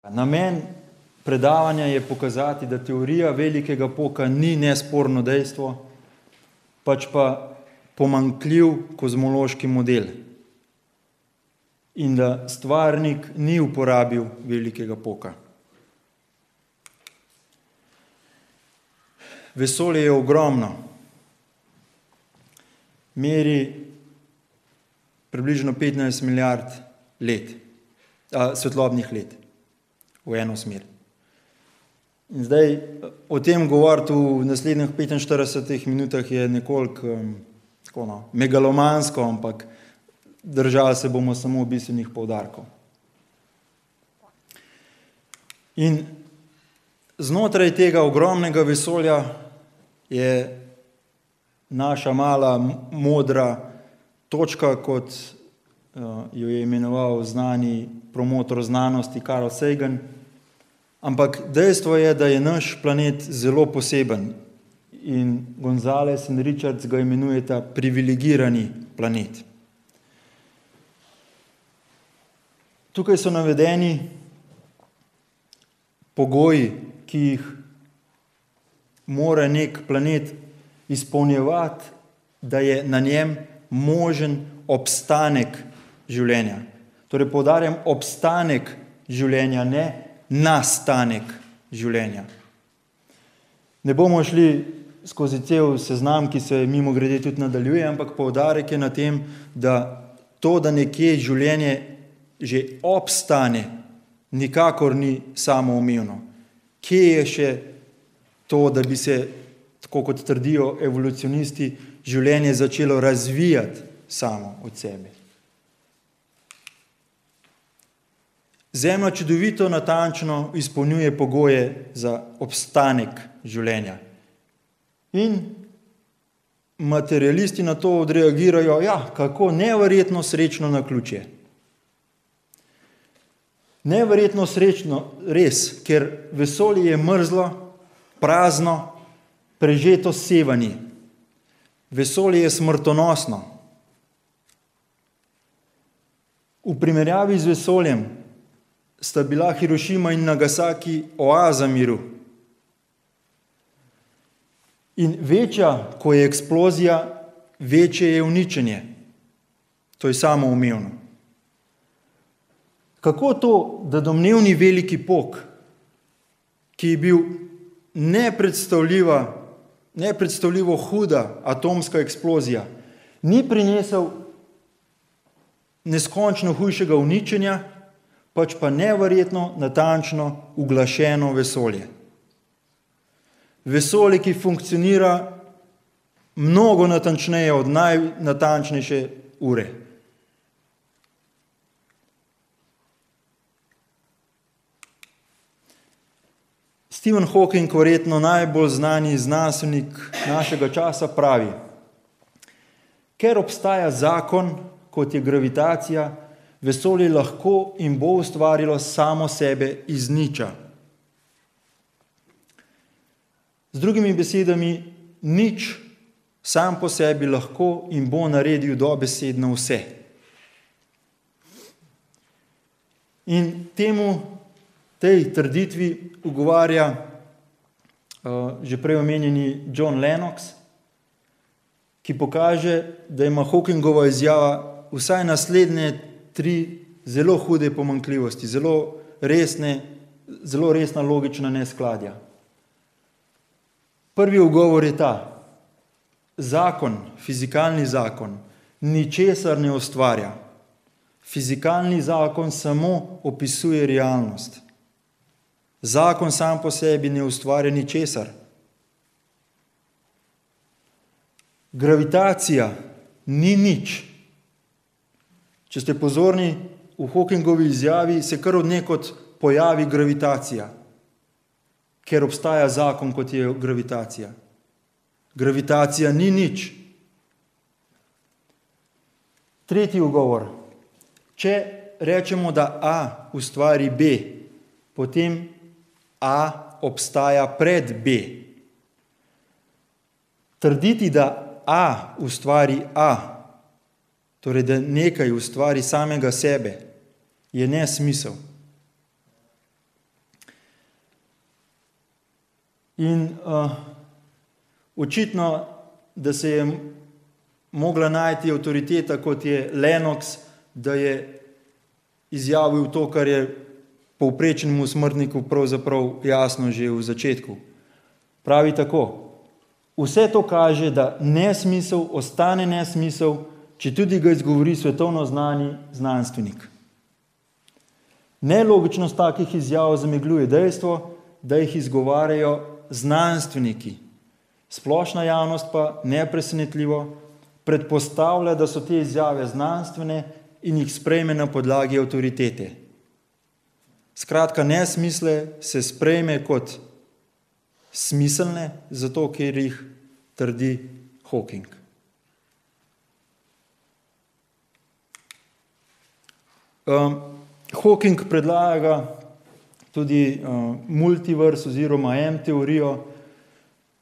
Namen predavanja je pokazati, da teorija velikega poka ni nesporno dejstvo, pač pa pomanjkljiv kozmološki model in da stvarnik ni uporabil velikega poka. Vesolje je ogromno, meri približno 15 milijard svetlobnih let v eno smer. In zdaj o tem govoriti v naslednjih 45 minutah je nekoliko megalomansko, ampak držali se bomo samo bistvenih poudarkov. In znotraj tega ogromnega vesolja je naša mala modra točka, kot jo je imenoval znani promotor znanosti Carl Sagan, ampak dejstvo je, da je naš planet zelo poseben in Gonzales in Richards ga imenujeta privilegirani planet. Tukaj so navedeni pogoji, ki jih mora nek planet izpolnjevati, da je na njem možen obstanek življenja. Torej poudarjam obstanek življenja, ne nastanek življenja. Ne bomo šli skozi cel seznam, ki se mimogrede tudi nadaljuje, ampak poudarek je na tem, da to, da nekje življenje že obstane, nikakor ni samoumevno. Kje je še to, da bi se, tako kot trdijo evolucionisti, življenje začelo razvijati samo od sebe? Zemlja čudovito natančno izpolnjuje pogoje za obstanek življenja. In materialisti na to odreagirajo, kako neverjetno srečno naključje. Neverjetno srečno, res, ker vesolje je mrzlo, prazno, prežeto s sevanji. Vesolje je smrtonosno. V primerjavi z vesoljem sta bila Hirošima in Nagasaki oaza miru. In večja, ko je eksplozija, večje je uničenje. To je samoumevno. Kako to, da domnevni veliki pok, ki je bil nepredstavljivo huda atomska eksplozija, ni prinesel neskončno hujšega uničenja, pač pa neverjetno natančno uglašeno vesolje. Vesolje, ki funkcionira mnogo natančneje od najnatančnejše ure. Stephen Hawking, verjetno najbolj znani znanstvenik našega časa, pravi: ker obstaja zakon, kot je gravitacija, vesolje lahko in bo ustvarilo samo sebe iz niča. Z drugimi besedami, nič sam po sebi lahko in bo naredil dobesedno vse. In tej trditvi ugovarja že prej omenjeni John Lennox, ki pokaže, da ima Hawkingova izjava vsaj naslednje 3 zelo hude pomanjkljivosti, zelo resna logična neskladja. Prvi ugovor je ta: zakon, fizikalni zakon, ničesar ne ustvarja. Fizikalni zakon samo opisuje realnost. Zakon sam po sebi ne ustvarja ničesar. Gravitacija ni nič. Če ste pozorni, v Hawkingovi izjavi se kar od nekod pojavi gravitacija, ker obstaja zakon, kot je gravitacija. Gravitacija ni nič. Tretji ugovor: če rečemo, da A ustvari B, potem A obstaja pred B. Trditi, da A ustvari A, torej da nekaj ustvari samega sebe, je nesmisel. In očitno, da se je mogla najti avtoriteta, kot je Lennox, da je izjavil to, kar je povprečnemu smrtniku pravzaprav jasno že v začetku. Pravi tako: vse to kaže, da nesmisel ostane nesmisel, če tudi ga izgovori svetovno znani znanstvenik. Nelogičnost takih izjav zamegljuje dejstvo, da jih izgovarjajo znanstveniki. Splošna javnost pa nepresenetljivo predpostavlja, da so te izjave znanstvene in jih sprejme na podlagi avtoritete. Skratka, nesmisle se sprejme kot smiselne, zato ker jih trdi Hawking. Hawking predlaga tudi multivers oziroma M-teorijo.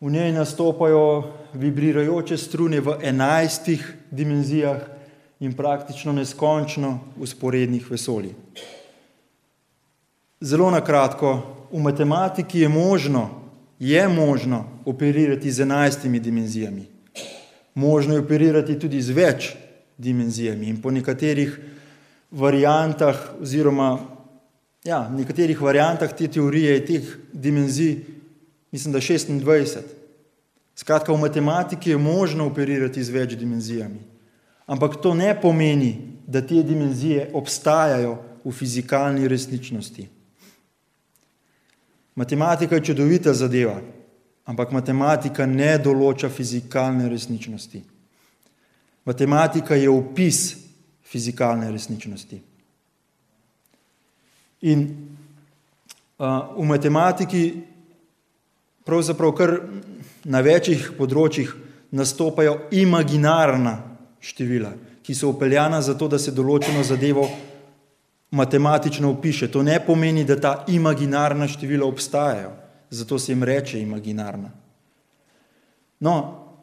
V njej nastopajo vibrirajoče strune v 11 dimenzijah in praktično neskončno vzporednih vesoljih. Zelo na kratko, v matematiki je možno operirati z 11 dimenzijami. Možno je operirati tudi z več dimenzijami in po nekaterih variantah nekaterih variantah te teorije je teh dimenzij, mislim, da 26. Skratka, v matematiki je možno operirati z več dimenzijami. Ampak to ne pomeni, da te dimenzije obstajajo v fizikalni resničnosti. Matematika je čudovita zadeva, ampak matematika ne določa fizikalne resničnosti. Matematika je opis fizikalne resničnosti. In v matematiki pravzaprav kar na večjih področjih nastopajo imaginarna števila, ki so vpeljana zato, da se določeno zadevo matematično opiše. To ne pomeni, da ta imaginarna števila obstajajo, zato se jim reče imaginarna. No,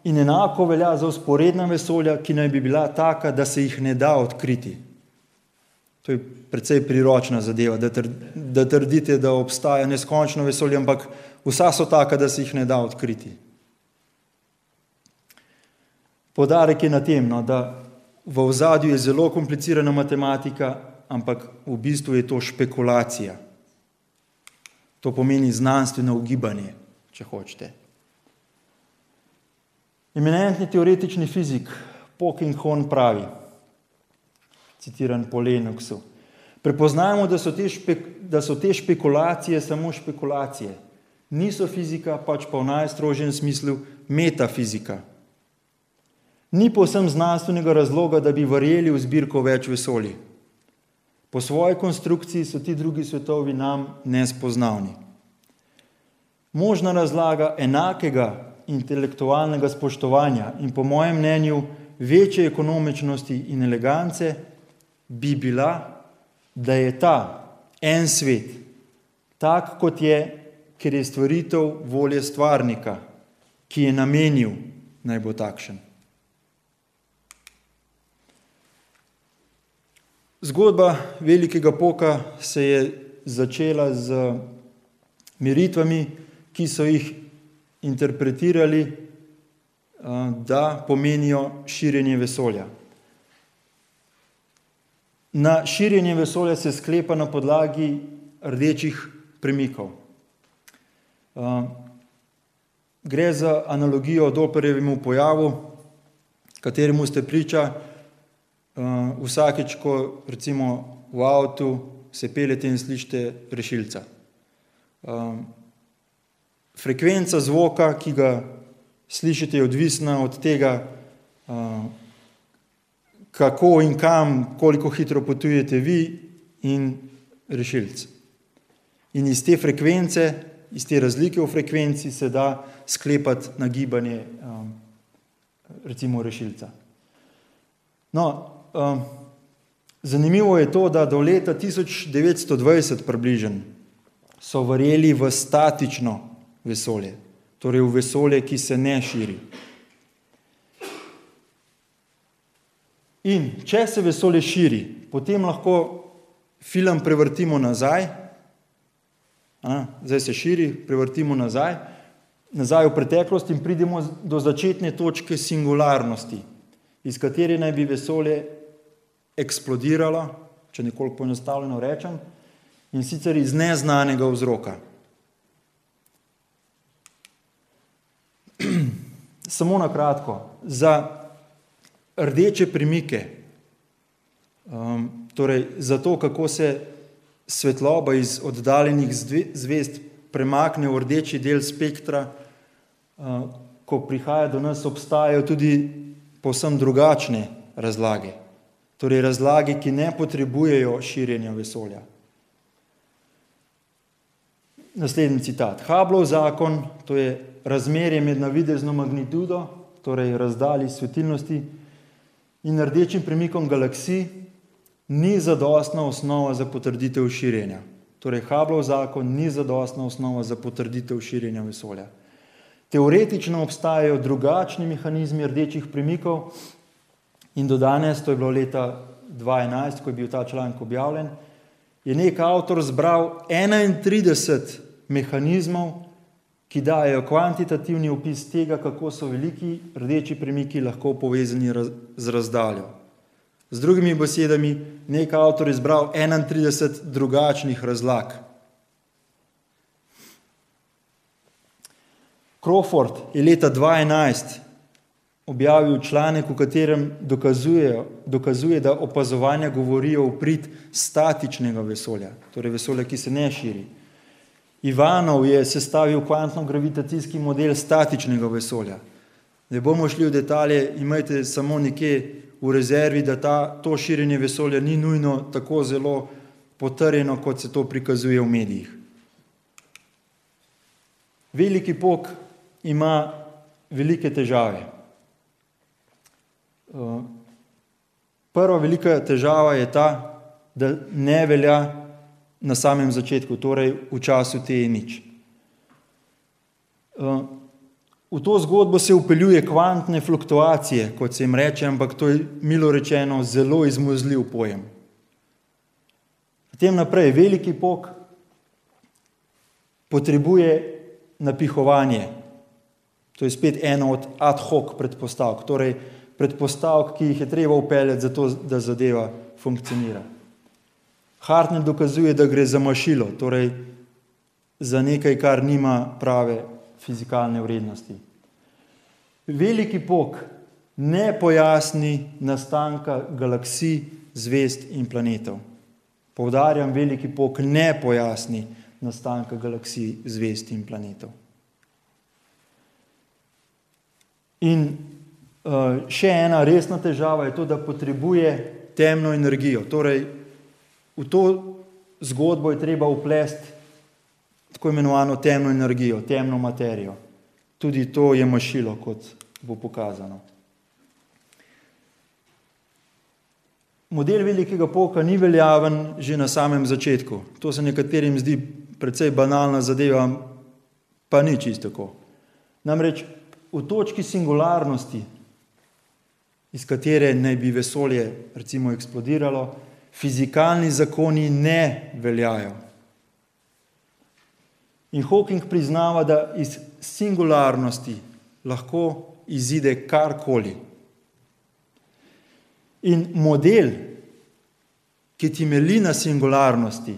in enako velja za vzporedna vesolja, ki naj bi bila taka, da se jih ne da odkriti. To je precej priročna zadeva, da trdite, da obstaja neskončno vesolje, ampak vsa so taka, da se jih ne da odkriti. Poudarek je na tem, da v ozadju je zelo komplicirana matematika, ampak v bistvu je to špekulacija. To pomeni znanstveno ugibanje, če hočete. Eminentni teoretični fizik Polkinghorne pravi, citiran po Lennoxu: prepoznajmo, da so te špekulacije samo špekulacije. Niso fizika, pač pa v najstrožjem smislu metafizika. Ni povsem znanstvenega razloga, da bi verjeli v zbirko več vesolij. Po svoji konstrukciji so ti drugi svetovi nam nespoznavni. Možna razlaga enakega intelektualnega spoštovanja in po mojem mnenju večje ekonomičnosti in elegance bi bila, da je ta en svet tak, kot je, ker je stvaritev volje stvarnika, ki je namenil, naj bo takšen. Zgodba velikega poka se je začela z meritvami, ki so jih interpretirali, da pomenijo širjenje vesolja. Na širjenje vesolja se sklepa na podlagi rdečih premikov. Gre za analogijo Dopplerjevemu pojavu, kateremu ste priča vsakeč, ko recimo v avtu se peljete in slišite rešilca. Frekvenca zvoka, ki ga slišite, je odvisna od tega, kako in kam, koliko hitro potujete vi in rešilc. In iz te frekvence, iz te razlike v frekvenci se da sklepati nagibanje recimo rešilca. No, zanimivo je to, da do leta 1920 približno so verjeli v statično vesolje, torej v vesolje, ki se ne širi. In če se vesolje širi, potem lahko film prevrtimo nazaj, zdaj se širi, prevrtimo nazaj, nazaj v preteklost in pridemo do začetne točke singularnosti, iz katere naj bi vesolje eksplodiralo, če nekoliko poenostavljeno rečem, in sicer iz neznanega vzroka. Samo na kratko, za rdeče premike, torej za to, kako se svetloba iz oddaljenih zvezd premakne v rdeči del spektra, ko prihaja do nas, obstajajo tudi povsem drugačne razlage. Torej razlage, ki ne potrebujejo širjenja vesolja. Naslednji citat. Hubbleov zakon, to je razmerje med navidezno magnitudo, torej razdalji svetilnosti, in rdečim premikom galaksij, ni zadostna osnova za potrditev širjenja. Torej Hubbleov zakon ni zadostna osnova za potrditev širjenja vesolja. Teoretično obstajajo drugačni mehanizmi rdečih premikov in do danes, to je bilo leta 2011, ko je bil ta članek objavljen, je nek avtor zbral 31 mehanizmov, ki dajejo kvantitativni opis tega, kako so veliki rdeči premiki lahko povezani z razdaljo. Z drugimi besedami, nek avtor je zbral 31 drugačnih razlag. Crawford je leta 2011 objavil članek, v katerem dokazuje, da opazovanja govorijo v prid statičnega vesolja, torej vesolja, ki se ne širi. Ivanov je sestavil kvantno-gravitacijski model statičnega vesolja. Ne bomo šli v detalje, imajte samo nekje v rezervi, da to širjenje vesolja ni nujno tako zelo potrjeno, kot se to prikazuje v medijih. Veliki pok ima velike težave. Prva velika težava je ta, da ne velja na samem začetku, torej v času T0. V to zgodbo se vpeljuje kvantne fluktuacije, kot se jim reče, ampak to je milo rečeno zelo izmuzljiv pojem. Potem naprej, veliki pok potrebuje napihovanje. To je spet eno od ad hoc predpostavk, torej predpostavk, ki jih je treba vpeljati za to, da zadeva funkcionira. Hartnett dokazuje, da gre za mašilo, torej za nekaj, kar nima prave fizikalne vrednosti. Veliki pok ne pojasni nastanka galaksij, zvezd in planetov. Poudarjam, veliki pok ne pojasni nastanka galaksij, zvezd in planetov. In še ena resna težava je to, da potrebuje temno energijo. Torej, v to zgodbo je treba vplesti tako imenovano temno energijo, temno materijo. Tudi to je mašilo, kot bo pokazano. Model velikega poka ni veljaven že na samem začetku. To se nekaterim zdi precej banalna zadeva, pa ni čisto tako. Namreč v točki singularnosti, iz katere naj bi vesolje recimo eksplodiralo, fizikalni zakoni ne veljajo. In Hawking priznava, da iz singularnosti lahko izide karkoli. In model, ki temelji na singularnosti,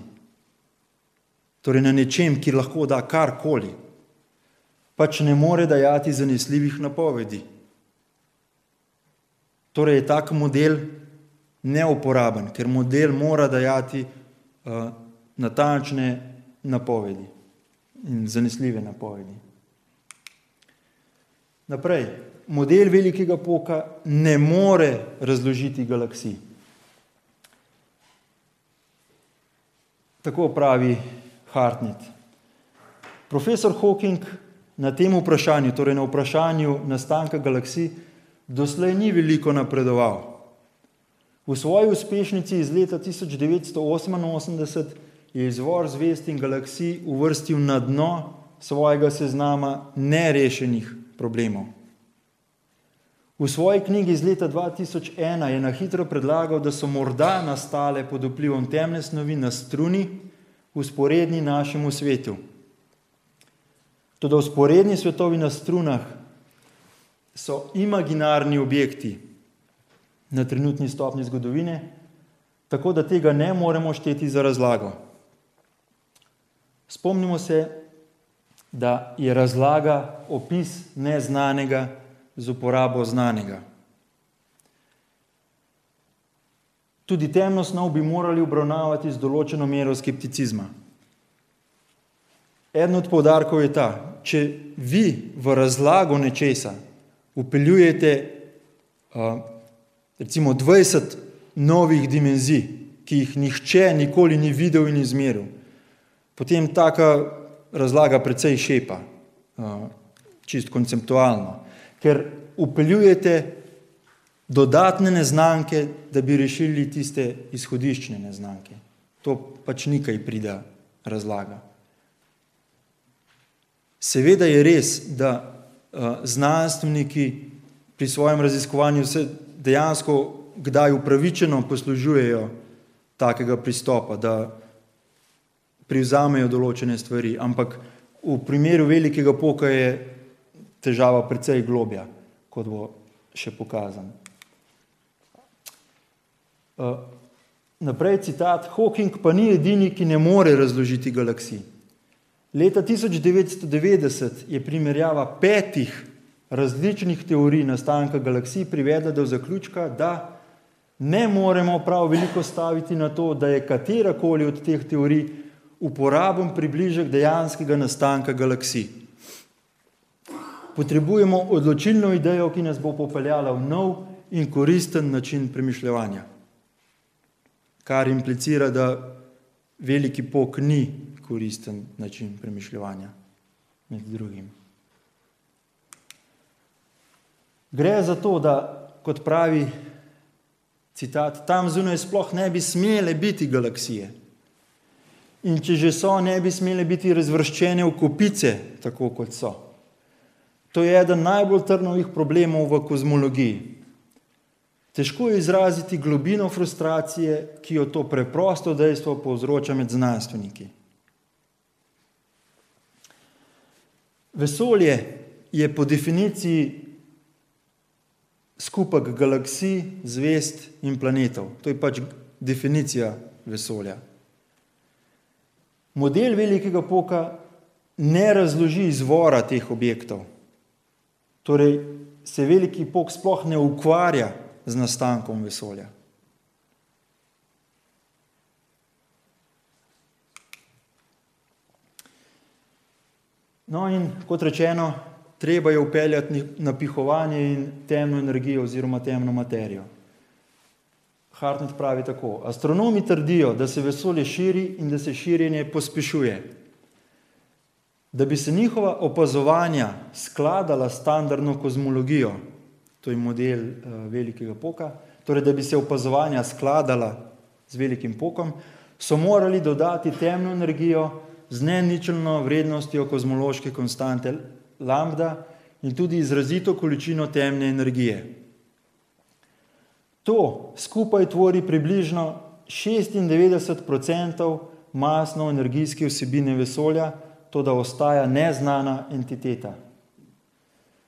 torej na nečem, ki lahko da karkoli, pač ne more dajati zanesljivih napovedi. Torej je tak model neuporaben, ker model mora dajati natančne napovedi in zanesljive napovedi. Naprej, model velikega poka ne more razložiti galaksij. Tako pravi Hartnett. Profesor Hawking na tem vprašanju, torej na vprašanju nastanka galaksij, doslej ni veliko napredoval. V svoji uspešnici iz leta 1988 je izvor zvezd in galaksij uvrstil na dno svojega seznama nerešenih problemov. V svoji knjigi iz leta 2001 je na hitro predlagal, da so morda nastale pod vplivom temne snovi na struni, vzporedni našemu svetu. Toda vzporedni svetovi na strunah so imaginarni objekti na trenutni stopnji zgodovine, tako da tega ne moremo šteti za razlago. Spomnimo se, da je razlaga opis neznanega z uporabo znanega. Tudi temno snov bi morali obravnavati z določeno mero skepticizma. Eden od poudarkov je ta, če vi v razlago nečesa vpeljujete recimo 20 novih dimenzij, ki jih nihče nikoli ni videl in izmeril, potem taka razlaga precej šepa, čist konceptualno, ker vpeljujete dodatne neznanke, da bi rešili tiste izhodiščne neznanke. To pač ni kaj prida razlaga. Seveda je res, da znanstveniki pri svojem raziskovanju se dejansko kdaj upravičeno poslužujejo takega pristopa, da privzamejo določene stvari, ampak v primeru velikega poka je težava precej globja, kot bo še pokazan. Naprej citat, Hawking pa ni edini, ki ne more razložiti galaksij. Leta 1990 je primerjava 5 različnih teorij nastanka galaksij privedla do zaključka, da ne moremo prav veliko staviti na to, da je katerakoli od teh teorij uporaben približek dejanskega nastanka galaksij. Potrebujemo odločilno idejo, ki nas bo popeljala v nov in koristen način premišljevanja, kar implicira, da veliki pok ni koristen način premišljevanja med drugim. Gre za to, da, kot pravi citat, tam zunaj sploh ne bi smele biti galaksije. In če že so, ne bi smele biti razvrščene v kopice, tako kot so. To je eden najbolj trnovih problemov v kozmologiji. Težko je izraziti globino frustracije, ki jo to preprosto dejstvo povzroča med znanstveniki. Vesolje je po definiciji skupek galaksij, zvezd in planetov. To je pač definicija vesolja. Model velikega poka ne razloži izvora teh objektov. Torej, se veliki pok sploh ne ukvarja z nastankom vesolja. No in, kot rečeno, treba je vpeljati napihovanje in temno energijo oziroma temno materijo. Hartnett pravi tako, astronomi trdijo, da se vesolje širi in da se širjenje pospešuje. Da bi se njihova opazovanja skladala s standardno kozmologijo, to je model velikega poka, torej da bi se opazovanja skladala z velikim pokom, so morali dodati temno energijo z neničelno vrednostjo kozmološke konstante lambda in tudi izrazito količino temne energije. To skupaj tvori približno 96% masno-energijske vsebine vesolja, to da ostaja neznana entiteta.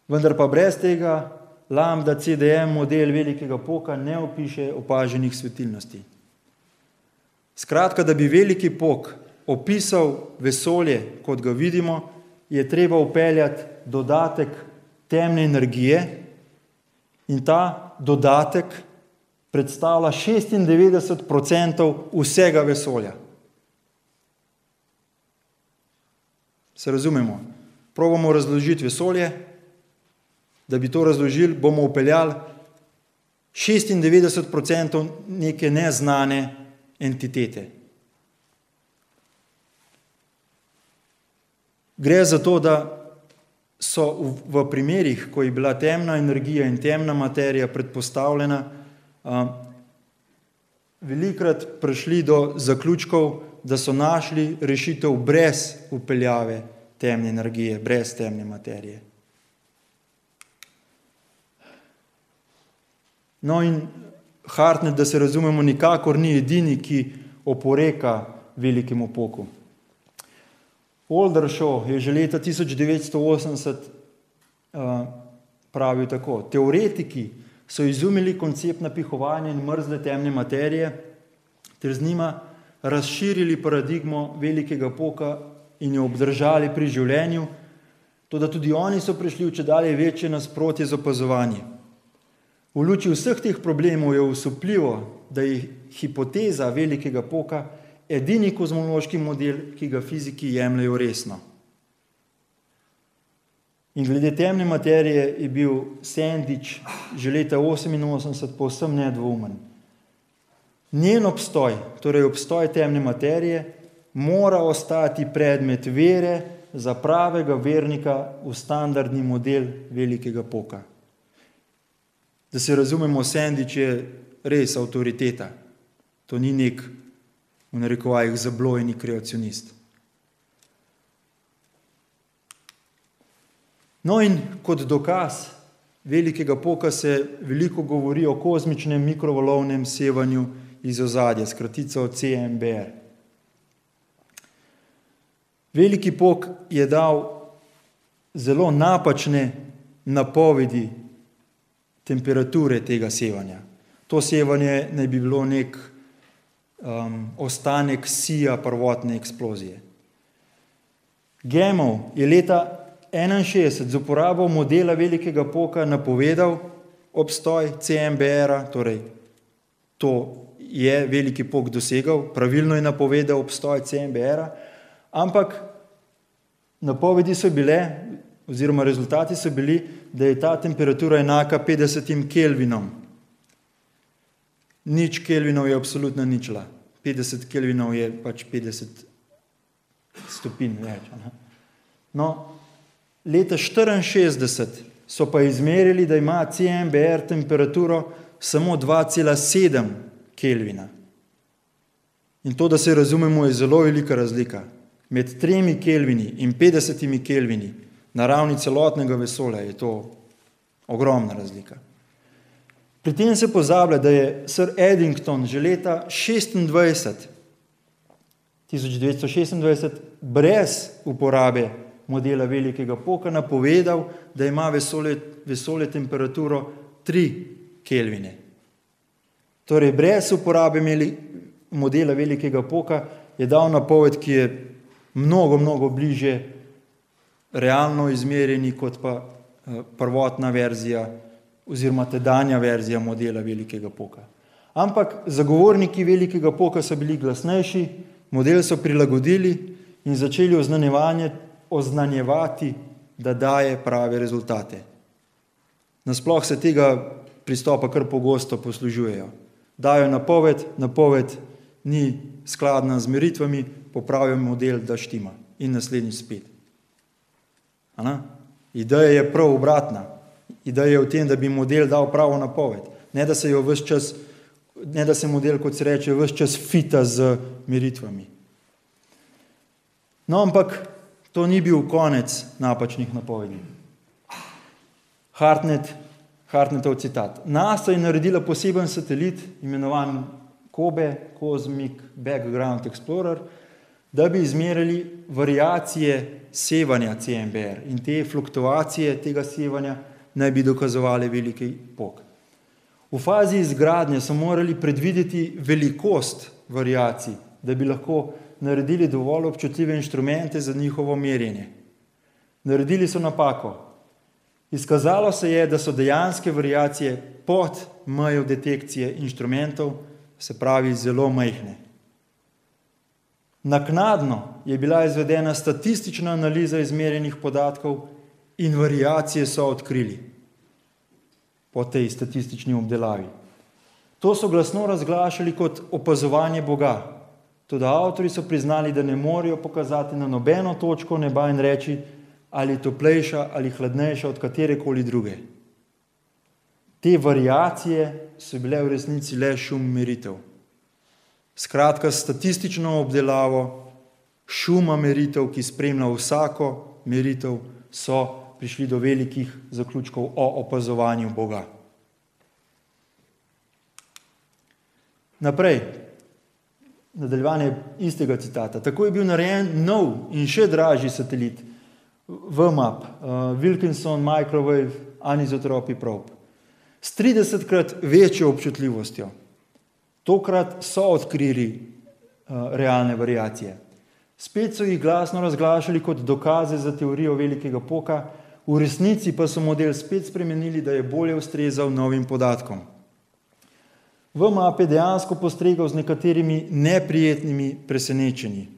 Vendar pa brez tega lambda CDM model velikega poka ne opiše opaženih svetilnosti. Skratka, da bi veliki pok opisal vesolje, kot ga vidimo, je treba vpeljati dodatek temne energije in ta dodatek predstavlja 96% vsega vesolja. Se razumemo? Probamo razložiti vesolje, da bi to razložili, bomo vpeljali 96% neke neznane entitete. Gre za to, da so v primerih, ko je bila temna energija in temna materija predpostavljena, velikokrat prišli do zaključkov, da so našli rešitev brez vpeljave temne energije, brez temne materije. No in Hartnett, da se razumemo, nikakor ni edini, ki oporeka velikemu poku. Oldershaw je že leta 1980 pravil tako: teoretiki so izumili koncept napihovanja in mrzle temne materije ter z njima razširili paradigmo velikega poka in jo obdržali pri življenju, toda tudi oni so prišli v čedalje večje nasprotje z opazovanjem. V luči vseh teh problemov je osupljivo, da je hipoteza velikega poka edini kozmološki model, ki ga fiziki jemljejo resno. In glede temne materije je bil Sandwich že leta 1988 povsem nedvoumen. Njen obstoj, torej obstoj temne materije, mora ostati predmet vere za pravega vernika v standardni model velikega poka. Da se razumemo, Sandwich je res avtoriteta. To ni nek, v narekovajih, zablojeni kreacionist. No in kot dokaz velikega poka se veliko govori o kozmičnem mikrovalovnem sevanju iz ozadja, s kratico CMBR. Veliki pok je dal zelo napačne napovedi temperature tega sevanja. To sevanje naj bi bilo nek ostanek sija prvotne eksplozije. Gamow je leta 1961 z uporabo modela velikega poka napovedal obstoj CMBR-a, torej to je veliki pok dosegal, pravilno je napovedal obstoj CMBR-a, ampak napovedi so bile, oziroma rezultati so bili, da je ta temperatura enaka 50 kelvinom. Nič kelvinov je absolutna ničla. 50 kelvinov je pač 50 stopinj več. No, leta 1964 so pa izmerili, da ima CMBR temperaturo samo 2,7 kelvina. In to, da se razumemo, je zelo velika razlika. Med 3 kelvini in 50 kelvini na ravni celotnega vesolja je to ogromna razlika. Pri tem se pozablja, da je Sir Eddington že leta 1926 brez uporabe modela velikega poka napovedal, da ima vesolje temperaturo 3 kelvine. Torej, brez uporabe modela velikega poka je dal napoved, ki je mnogo bliže realno izmerjeni kot pa prvotna verzija oziroma tedanja verzija modela velikega poka. Ampak zagovorniki velikega poka so bili glasnejši, model so prilagodili in začeli oznanjevati, da daje prave rezultate. Nasploh se tega pristopa kar pogosto poslužujejo. Dajo napoved ni skladna z meritvami, popravijo model, da štima in naslednjič spet. Ideja je prav obratna. Ideja je v tem, da bi model dal pravo napoved. Ne da se model, kot se reče, ves čas fita z meritvami. No, ampak to ni bil konec napačnih napovedi. Hartnettov citat. NASA je naredila poseben satelit, imenovan COBE, Cosmic Background Explorer, da bi izmerili variacije sevanja CMBR in te fluktuacije tega sevanja naj bi dokazovali veliki pok. V fazi izgradnje so morali predvideti velikost variacij, da bi lahko naredili dovolj občutljive inštrumente za njihovo merjenje. Naredili so napako. Izkazalo se je, da so dejanske variacije pod mejo detekcije inštrumentov, se pravi zelo majhne. Naknadno je bila izvedena statistična analiza izmerjenih podatkov in variacije so odkrili po tej statistični obdelavi. To so glasno razglašali kot opazovanje Boga. Toda avtorji so priznali, da ne morejo pokazati na nobeno točko neba in reči, ali je toplejša ali hladnejša od katerekoli druge. Te variacije so bile v resnici le šum meritev. Skratka, statistično obdelavo šuma meritev, ki spremlja vsako meritev, so prišli do velikih zaključkov o opazovanju Boga. Naprej. nadaljevanje istega citata. Tako je bil narejen nov in še dražji satelit, VMAP, Wilkinson Microwave Anisotropy Probe, s 30-krat večjo občutljivostjo. Tokrat so odkrili realne variacije. Spet so jih glasno razglašali kot dokaze za teorijo velikega poka, v resnici pa so model spet spremenili, da je bolje ustrezal novim podatkom. VMAP je dejansko postregal z nekaterimi neprijetnimi presenečenji.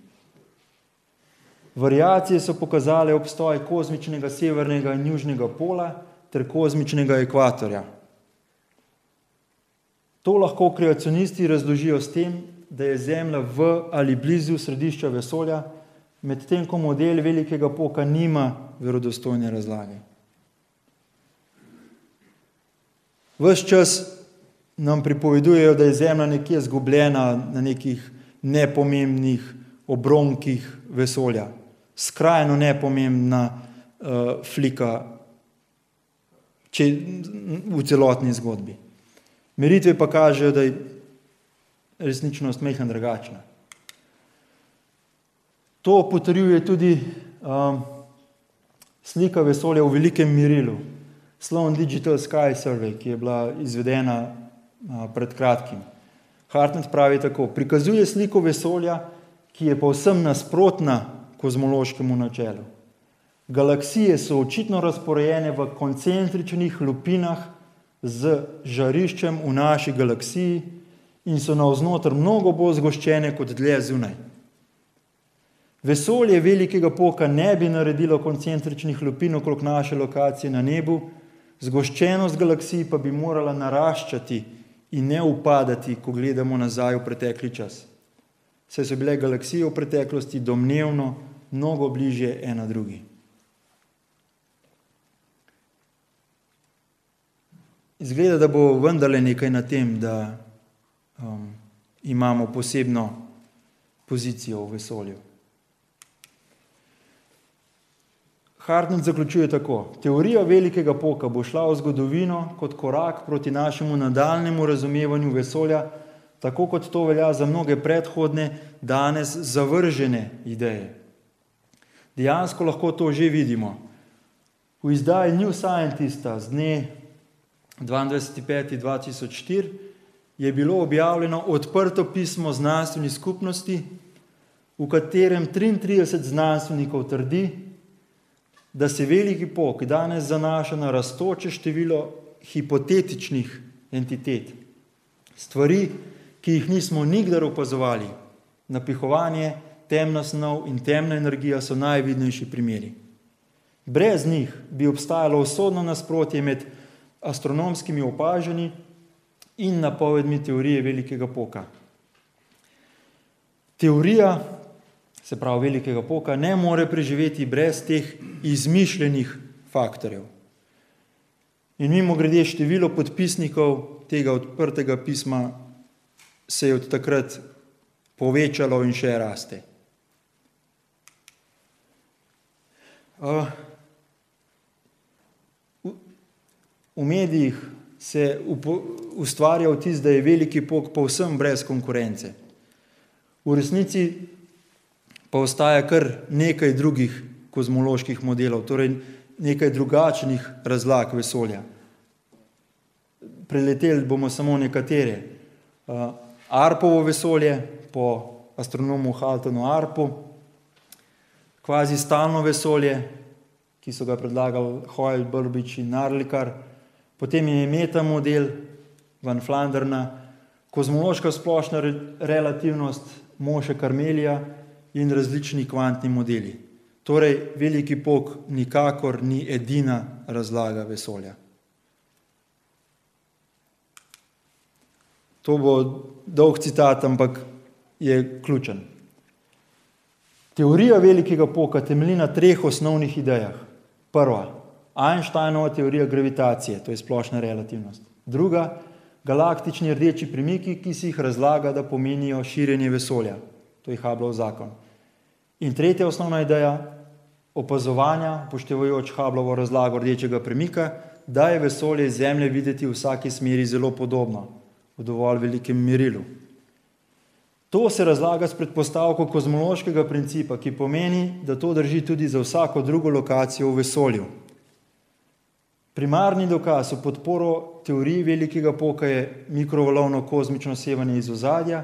Variacije so pokazale obstoj kozmičnega severnega in južnega pola ter kozmičnega ekvatorja. To lahko kreacionisti razložijo s tem, da je Zemlja v ali blizu središča vesolja, medtem ko model velikega poka nima verodostojne razlage. Ves čas nam pripovedujejo, da je Zemlja nekje izgubljena na nekih nepomembnih obronkih vesolja. Skrajno nepomembna flika v celotni zgodbi. Meritve pa kažejo, da je resničnost majhno drugačna. To potrjuje tudi slika vesolja v velikem merilu, Sloan Digital Sky Survey, ki je bila izvedena pred kratkim. Hartnett pravi tako: prikazuje sliko vesolja, ki je povsem nasprotna kozmološkemu načelu. Galaksije so očitno razporejene v koncentričnih lupinah z žariščem v naši galaksiji in so navznoter mnogo bolj zgoščene kot dlje zunaj. Vesolje velikega poka ne bi naredilo koncentričnih lupin okrog naše lokacije na nebu, zgoščenost galaksij pa bi morala naraščati in ne upadati, ko gledamo nazaj v pretekli čas. Saj so bile galaksije v preteklosti domnevno mnogo bližje ena drugi. Izgleda, da bo vendarle nekaj na tem, da imamo posebno pozicijo v vesolju. Hartnett zaključuje tako: teorija velikega poka bo šla v zgodovino kot korak proti našemu nadaljnjemu razumevanju vesolja, tako kot to velja za mnoge predhodne, danes zavržene ideje. Dejansko lahko to že vidimo. V izdaji New Scientista z dne 22.5.2004 je bilo objavljeno odprto pismo znanstveni skupnosti, v katerem 33 znanstvenikov trdi, da se veliki pok danes zanaša na rastoče število hipotetičnih entitet, stvari, ki jih nismo nikdar opazovali. Napihovanje, temna snov in temna energija so najvidnejši primeri. Brez njih bi obstajalo usodno nasprotje med astronomskimi opažanji in napovedmi teorije velikega poka. Teorija, se pravi velikega poka, ne more preživeti brez teh izmišljenih faktorjev. In mimogrede, število podpisnikov tega odprtega pisma se je od takrat povečalo in še raste. V medijih se ustvarja vtis, da je veliki pok povsem brez konkurence. V resnici pa ostaja kar nekaj drugih kozmoloških modelov, torej nekaj drugačnih razlag vesolja. Preleteli bomo samo nekatere. Arpovo vesolje po astronomu Haltonu Arpu, kvazi stalno vesolje, ki so ga predlagali Hoyle, Burbidge in Narlikar, potem je metamodel Van Flanderna, kozmološka splošna relativnost Moshe Karmelija in različni kvantni modeli. Torej, veliki pok nikakor ni edina razlaga vesolja. To bo dolg citat, ampak je ključen. Teorija velikega poka temelji na 3 osnovnih idejah. Prva, Einsteinova teorija gravitacije, to je splošna relativnost. Druga, galaktični rdeči premiki, ki si jih razlaga, da pomenijo širjenje vesolja, to je Hubbleov zakon. In tretja osnovna ideja, opazovanja, upoštevajoč Hubbleovo razlago rdečega premika, da je vesolje Zemlje videti v vsaki smeri zelo podobno, v dovolj velikem merilu. To se razlaga s predpostavko kozmološkega principa, ki pomeni, da to drži tudi za vsako drugo lokacijo v vesolju. Primarni dokaz v podporo teoriji velikega poka je mikrovalovno kozmično sevanje iz ozadja,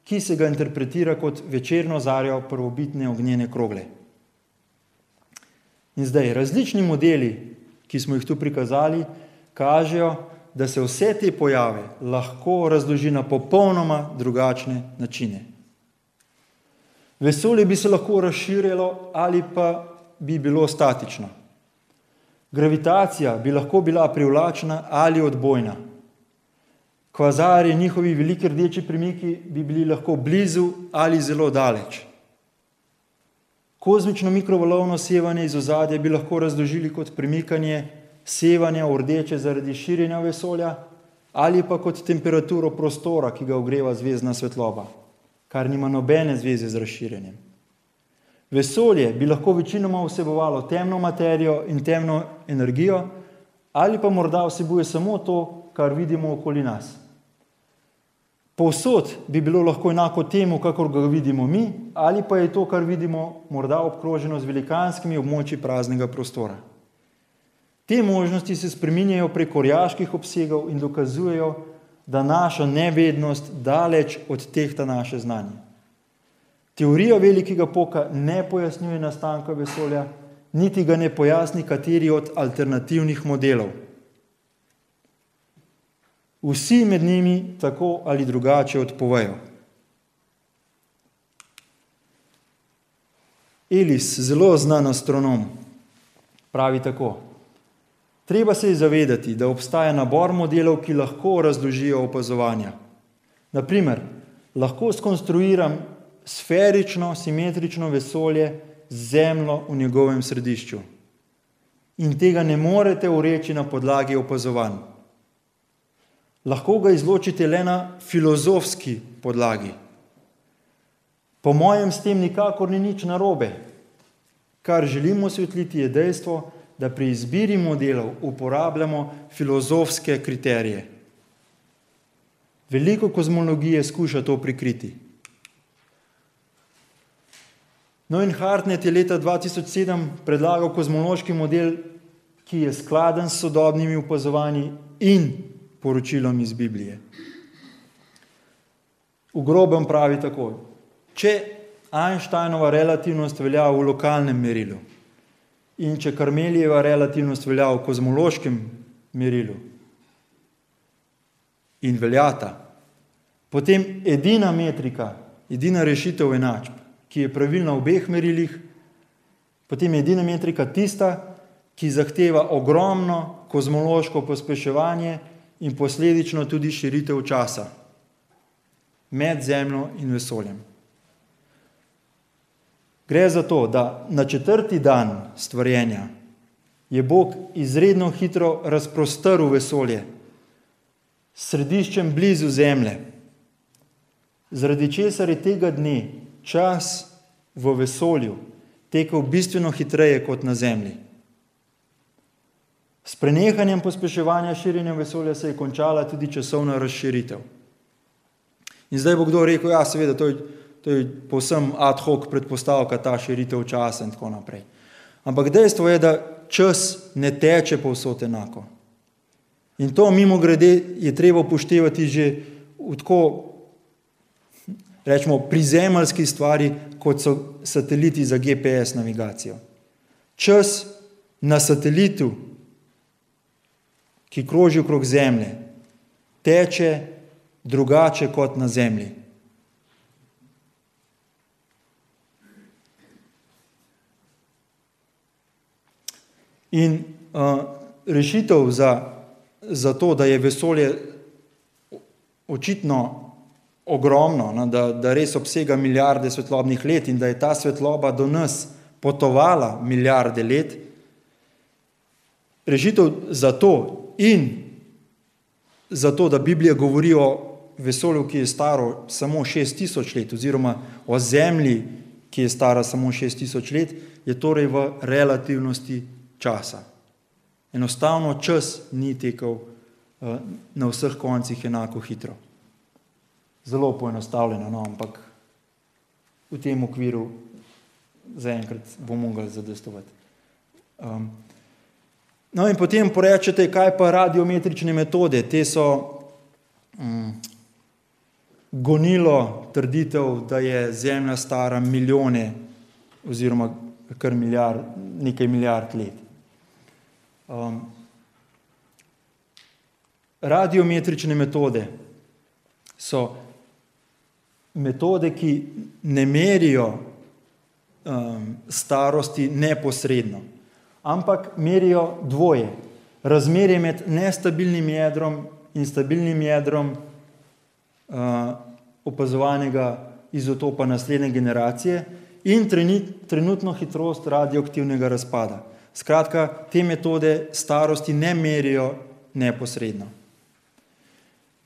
ki se ga interpretira kot večerno zarjo prvobitne ognjene krogle. In zdaj, različni modeli, ki smo jih tu prikazali, kažejo, da se vse te pojave lahko razloži na popolnoma drugačne načine. Vesolje bi se lahko razširjalo ali pa bi bilo statično. Gravitacija bi lahko bila privlačna ali odbojna. Kvazarji, njihovi veliki rdeči premiki bi bili lahko blizu ali zelo daleč. Kozmično mikrovalovno sevanje iz ozadja bi lahko razložili kot premikanje sevanja v rdeče zaradi širjenja vesolja ali pa kot temperaturo prostora, ki ga ogreva zvezdna svetloba, kar nima nobene zveze z razširjenjem. Vesolje bi lahko večinoma vsebovalo temno materijo in temno energijo ali pa morda vsebuje samo to, kar vidimo okoli nas. Povsod bi bilo lahko enako temu, kakor ga vidimo mi, ali pa je to, kar vidimo, morda obkroženo z velikanskimi območji praznega prostora. Te možnosti se spreminjajo prek orjaških obsegov in dokazujejo, da naša nevednost daleč odtehta naše znanje. Teorija velikega poka ne pojasnjuje nastanka vesolja, niti ga ne pojasni kateri od alternativnih modelov. Vsi med njimi tako ali drugače odpovejo. Ellis, zelo znan astronom, pravi tako: treba se je zavedati, da obstaja nabor modelov, ki lahko razložijo opazovanja. Naprimer, lahko skonstruiram sferično, simetrično vesolje z Zemljo v njegovem središču. In tega ne morete ureči na podlagi opazovanj. Lahko ga izločite le na filozofski podlagi. Po mojem s tem nikakor ni nič narobe. Kar želimo osvetliti je dejstvo, da pri izbiri modelov uporabljamo filozofske kriterije. Veliko kozmologije skuša to prikriti. Noin Hartnett je leta 2007 predlagal kozmološki model, ki je skladen s sodobnimi opazovanji in poročilom iz Biblije. V grobem pravi tako: če Einsteinova relativnost velja v lokalnem merilu in če Karmelijeva relativnost velja v kozmološkem merilu in veljata, potem edina metrika, edina rešitev enačb, ki je pravilna v obeh merilih, potem je edina metrika tista, ki zahteva ogromno kozmološko pospeševanje in posledično tudi širitev časa med Zemljo in vesoljem. Gre za to, da na 4. dan stvarjenja je Bog izredno hitro razprostrl vesolje s središčem blizu Zemlje, zaradi česar je tega dne čas v vesolju tekel bistveno hitreje kot na Zemlji. S prenehanjem pospeševanja širjenja vesolja se je končala tudi časovna razširitev. In zdaj bo kdo rekel: ja, seveda, to je povsem ad hoc predpostavka, ta širitev časa in tako naprej. Ampak dejstvo je, da čas ne teče povsod enako. In to mimogrede je treba upoštevati že v tako, rečemo, prizemeljski stvari, kot so sateliti za GPS navigacijo. Čas na satelitu, ki kroži okrog Zemlje, teče drugače kot na Zemlji. In rešitev za to, da je vesolje očitno ogromno, da res obsega milijarde svetlobnih let in da je ta svetloba do nas potovala milijarde let, rešitev za to in za to, da Biblija govori o vesolju, ki je staro samo 6000 let, oziroma o Zemlji, ki je stara samo 6000 let, je torej v relativnosti časa. Enostavno čas ni tekel na vseh koncih enako hitro. Zelo poenostavljeno, no, ampak v tem okviru zaenkrat bo mogli zadostovati. No in potem porečete, kaj pa radiometrične metode. Te so gonilo trditev, da je Zemlja stara milijone oziroma kar nekaj milijard let. Radiometrične metode so metode, ki ne merijo starosti neposredno, ampak merijo dvoje. Razmerje med nestabilnim jedrom in stabilnim jedrom opazovanega izotopa naslednje generacije in trenutno hitrost radioaktivnega razpada. Skratka, te metode starosti ne merijo neposredno.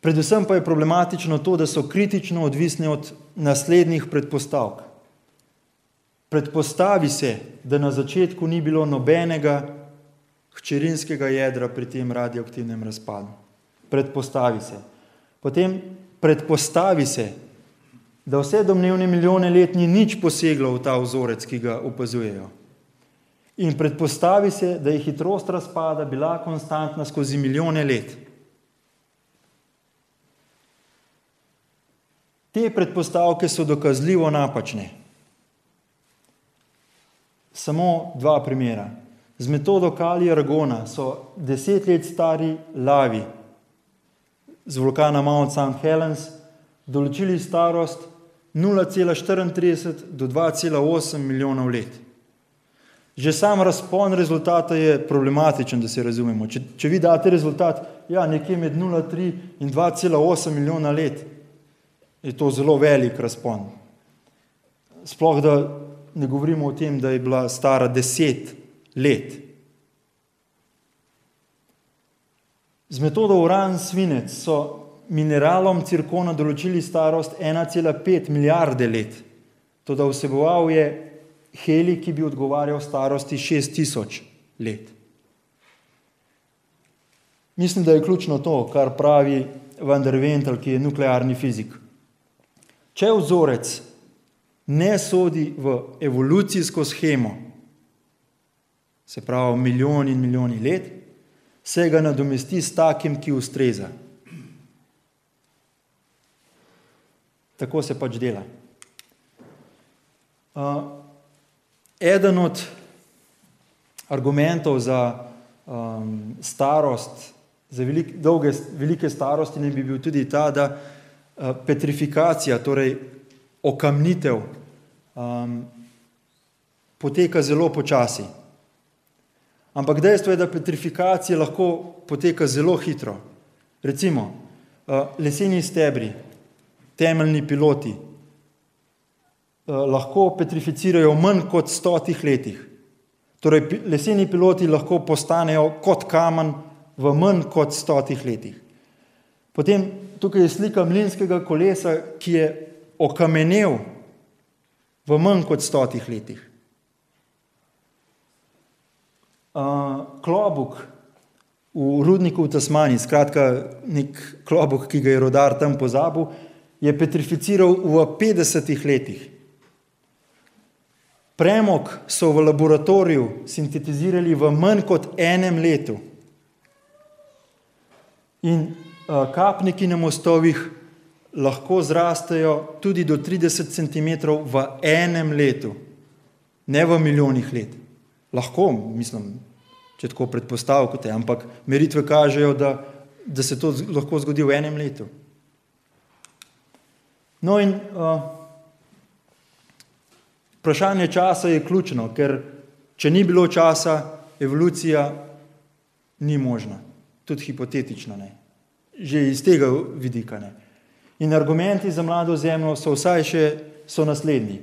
Predvsem pa je problematično to, da so kritično odvisne od naslednjih predpostavk. Predpostavi se, da na začetku ni bilo nobenega hčerinskega jedra pri tem radioaktivnem razpadu. Predpostavi se. Potem predpostavi se, da vse domnevne milijone let ni nič poseglo v ta vzorec, ki ga opazujejo. In predpostavi se, da je hitrost razpada bila konstantna skozi milijone let. Te predpostavke so dokazljivo napačne. Samo dva primera. Z metodo Kali Argona so 10 let stari lavi z vulkana Mount St. Helens določili starost 0,34 do 2,8 milijonov let. Že sam razpon rezultata je problematičen, da se razumemo. Če vi date rezultat, nekje med 0,3 in 2,8 milijona let, je to zelo velik razpon. Sploh, da ne govorimo o tem, da je bila stara 10 let. Z metodo uran-svinec so mineralom cirkona določili starost 1,5 milijarde let. Toda vseboval je helij, ki bi odgovarjal starosti 6000 let. Mislim, da je ključno to, kar pravi Van der Wendel, ki je nuklearni fizik. Če vzorec ne sodi v evolucijsko shemo, se pravi milijoni in milijoni let, se ga nadomesti s takim, ki ustreza. Tako se pač dela. Eden od argumentov za starost, za velike starosti ne bi bil tudi ta, da petrifikacija, torej okamnitev, poteka zelo počasi. Ampak dejstvo je, da petrifikacija lahko poteka zelo hitro. Recimo, leseni stebri, temeljni piloti, lahko petrificirajo manj kot 100 letih. Torej, leseni piloti lahko postanejo kot kamen v manj kot 100 letih. Potem tukaj je slika mlinskega kolesa, ki je okamenel v manj kot 100 letih. Klobuk v rudniku v Tasmaniji, skratka nek klobuk, ki ga je rodar tam pozabil, je petrificiral v 50 letih. Premog so v laboratoriju sintetizirali v manj kot 1 letu. In kapniki na mostovih lahko zrastejo tudi do 30 cm v 1 letu, ne v milijonih let. Lahko, mislim, če tako predpostavljate, ampak meritve kažejo, da se to lahko zgodi v 1 letu. No in vprašanje časa je ključno, ker če ni bilo časa, evolucija ni možna, tudi hipotetično ne. Že iz tega vidika ne. In argumenti za mlado Zemljo so naslednji.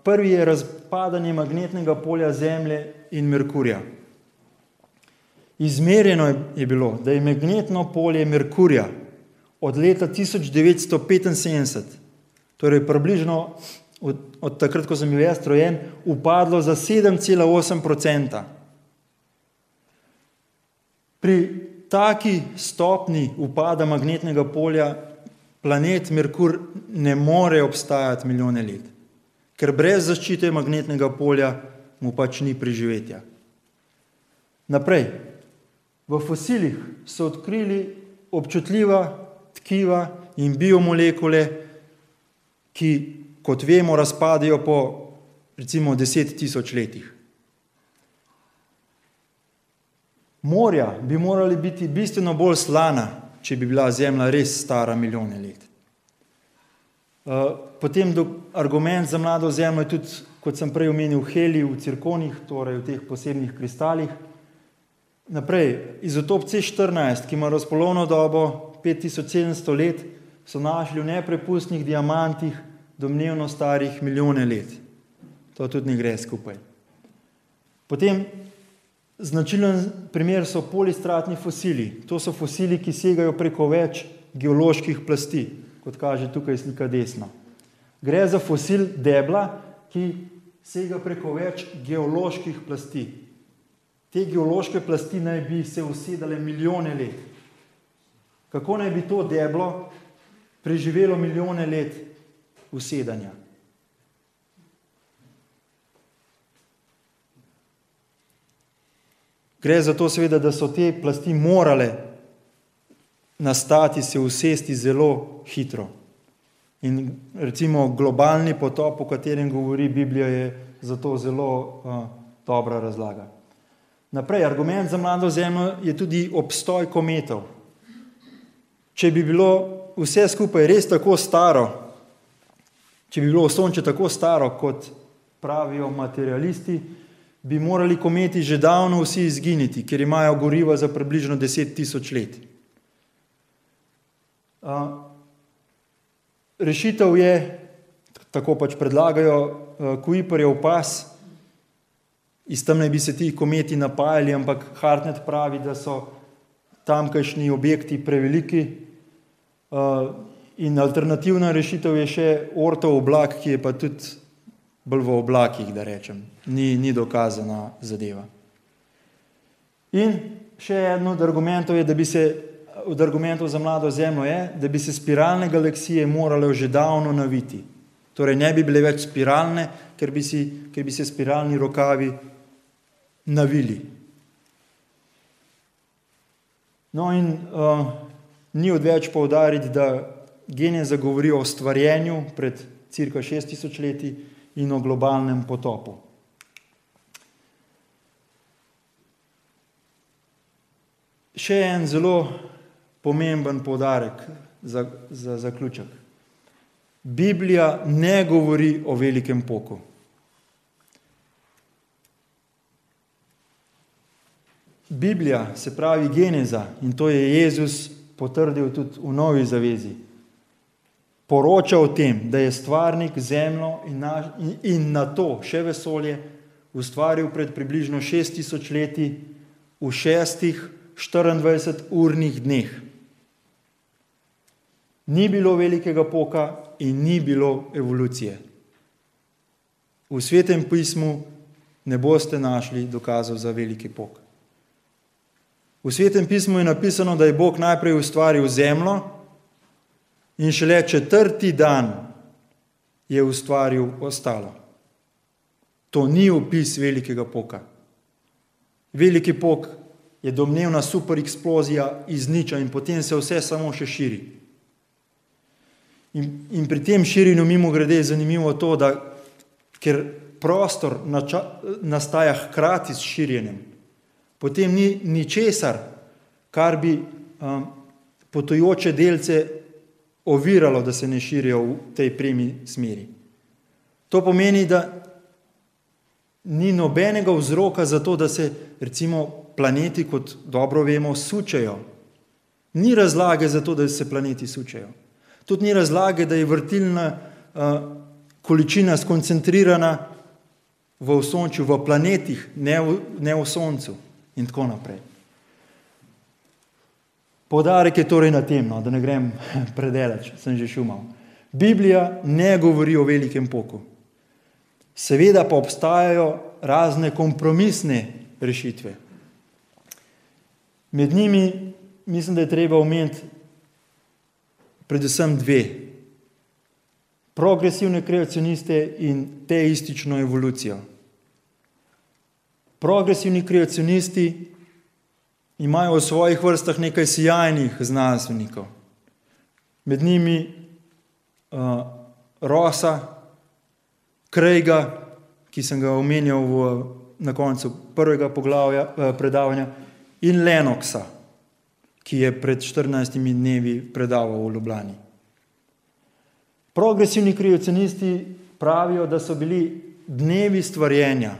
Prvi je razpadanje magnetnega polja Zemlje in Merkurja. Izmerjeno je bilo, da je magnetno polje Merkurja od leta 1975, torej približno od takrat, ko sem bil jaz rojen, upadlo za 7,8%. Pri taki stopni upada magnetnega polja planet Merkur ne more obstajati milijone let. ker brez zaščite magnetnega polja mu pač ni preživetja. Naprej. V fosilih so odkrili občutljiva tkiva in biomolekule, ki, kot vemo, razpadajo po recimo 10 000 letih. Morja bi morali biti bistveno bolj slana, če bi bila Zemlja res stara milijone let. Potem argument za mlado Zemljo je tudi, kot sem prej omenil, helij v cirkonih, torej v teh posebnih kristalih. Naprej, izotop C14, ki ima razpolovno dobo 5700 let, so našli v neprepustnih diamantih, domnevno starih milijone let. To tudi ne gre skupaj. Potem značilen primer so polistratni fosili. To so fosili, ki segajo preko več geoloških plasti, kot kaže tukaj slika desno. Gre za fosil debla, ki sega preko več geoloških plasti. Te geološke plasti naj bi se usedale milijone let. Kako naj bi to deblo preživelo milijone let usedanja? Gre za to seveda, da so te plasti morale nastati, se usesti zelo hitro. In recimo globalni potop, o katerem govori Biblija, je zato zelo dobra razlaga. Naprej, argument za mlado Zemljo je tudi obstoj kometov. Če bi bilo vse skupaj res tako staro, če bi bilo Sonče tako staro, kot pravijo materialisti, bi morali kometi že davno vsi izginiti, ker imajo goriva za približno 10 000 let. Rešitev je, tako pač predlagajo, Kuiperjev pas, iz tam naj bi se ti kometi napajali, ampak Hartnett pravi, da so tamkajšnji objekti preveliki in alternativna rešitev je še Oortov oblak, ki je pa tudi bolj v oblakih, da rečem. Ni dokazana zadeva. In še eno od argumentov je, od argumentov za mlado Zemljo je, da bi se spiralne galaksije morale že davno naviti. Torej ne bi bile več spiralne, ker bi se spiralni rokavi navili. No in ni odveč poudariti, da Geneza govori o stvarjenju pred cirka 6000 leti in o globalnem potopu. Še en zelo pomemben poudarek za zaključek. Biblija ne govori o velikem poku. Biblija, se pravi Geneza, in to je Jezus potrdil tudi v Novi zavezi, poroča o tem, da je stvarnik zemljo in na to še vesolje ustvaril pred približno 6000 leti v 6 24-urnih dneh. Ni bilo velikega poka in ni bilo evolucije. V Svetem pismu ne boste našli dokazov za veliki pok. V Svetem pismu je napisano, da je Bog najprej ustvaril zemljo in šele 4. dan je ustvaril ostalo. To ni opis velikega poka. Veliki pok je domnevna supereksplozija iz niča in potem se vse samo še širi. In pri tem širjenju mimogrede je zanimivo to, da ker prostor nastaja hkrati s širjenjem, potem ni ničesar, kar bi potujoče delce oviralo, da se ne širijo v tej premi smeri. To pomeni, da ni nobenega vzroka za to, da se recimo planeti, kot dobro vemo, sučejo. Ni razlage za to, da se planeti sučejo. Tudi ni razlage, da je vrtilna količina skoncentrirana v Osončju, v planetih, ne v Soncu in tako naprej. Poudarek je torej na tem, da ne grem predaleč, sem že šumal. Biblija ne govori o velikem poku. Seveda pa obstajajo razne kompromisne rešitve. Med njimi mislim, da je treba omeniti predvsem dve. progresivne kreacioniste in teistično evolucijo. Progresivni kreacionisti imajo v svojih vrstah nekaj sjajnih znanstvenikov. Med njimi Rossa, Craiga, ki sem ga omenjal na koncu prvega predavanja, in Lennoxa, ki je pred 14 dnevi predaval v Ljubljani. Progresivni kreacionisti pravijo, da so bili dnevi stvarjenja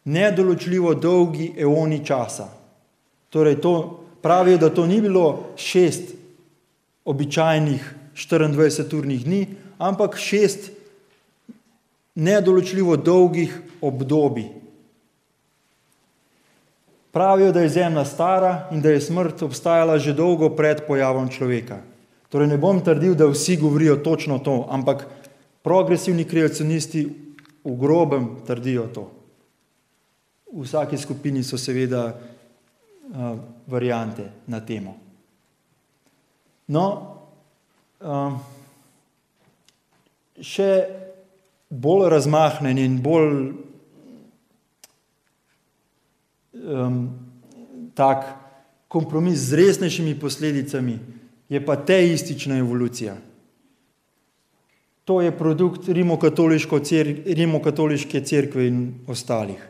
nedoločljivo dolgi eoni časa. Torej, pravijo, da to ni bilo 6 običajnih 24-urnih dni, ampak 6 nedoločljivo dolgih obdobij. Pravijo, da je Zemlja stara in da je smrt obstajala že dolgo pred pojavom človeka. Torej, ne bom trdil, da vsi govorijo točno to, ampak progresivni kreacionisti v grobem trdijo to. V vsaki skupini so seveda variante na temo. No, še bolj razmahnjen in bolj tak kompromis z resnejšimi posledicami je pa teistična evolucija. To je produkt rimokatoliške cerkve in ostalih.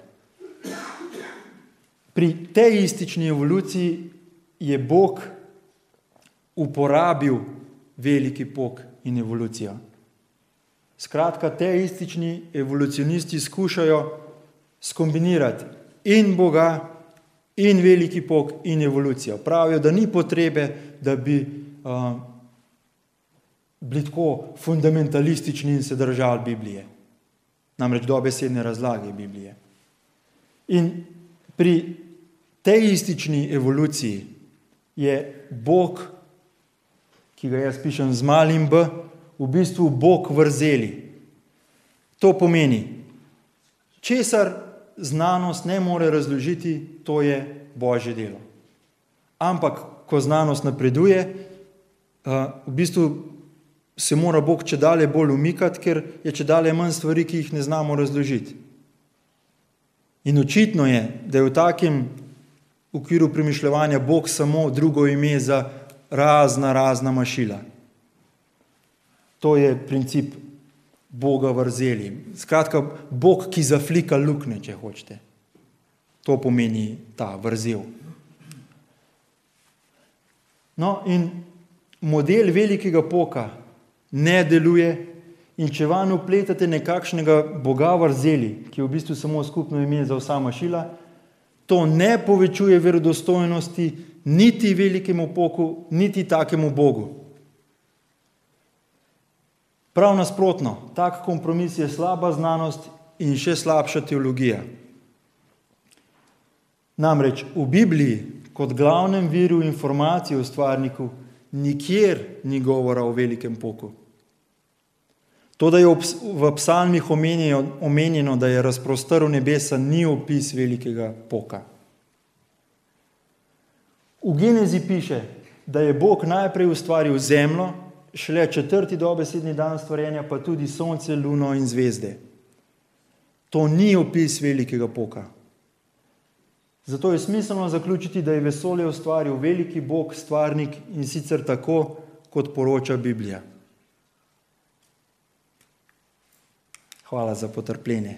Pri teistični evoluciji je Bog uporabil veliki pok in evolucijo. Skratka, teistični evolucionisti skušajo skombinirati in Boga, in veliki pok, in evolucijo. Pravijo, da ni potrebe, da bi bili tako fundamentalistični in se držali Biblije. Namreč dobesedne razlage Biblije. In pri teistični evoluciji je Bog, ki ga jaz pišem z malim b, v bistvu Bog vrzeli. To pomeni, česar znanost ne more razložiti, to je Božje delo. Ampak, ko znanost napreduje, v bistvu se mora Bog čedalje bolj umikati, ker je čedalje manj stvari, ki jih ne znamo razložiti. In očitno je, da je v takem okviru premišljevanja Bog samo drugo ime za razna mašila. To je princip Boga vrzeli. Skratka, Bog, ki zaflika luknje, če hočete. To pomeni ta vrzel. No, in model velikega poka ne deluje, in če vanj vpletate nekakšnega Boga vrzeli, ki je v bistvu samo skupno ime za vsa mašila, to ne povečuje verodostojnosti niti velikemu poku, niti takemu Bogu. Prav nasprotno, tak kompromis je slaba znanost in še slabša teologija. Namreč v Bibliji, kot glavnem viru informacij o stvarniku, nikjer ni govora o velikem poku. To, da je v psalmih omenjeno, da je razprostrl nebesa, ni opis velikega poka. V Genezi piše, da je Bog najprej ustvaril zemljo, šele 4. dobesedni dan stvarjenja, pa tudi sonce, luno in zvezde. To ni opis velikega poka. Zato je smiselno zaključiti, da je vesolje ustvaril veliki Bog, stvarnik, in sicer tako, kot poroča Biblija. Hvala za potrpljenje.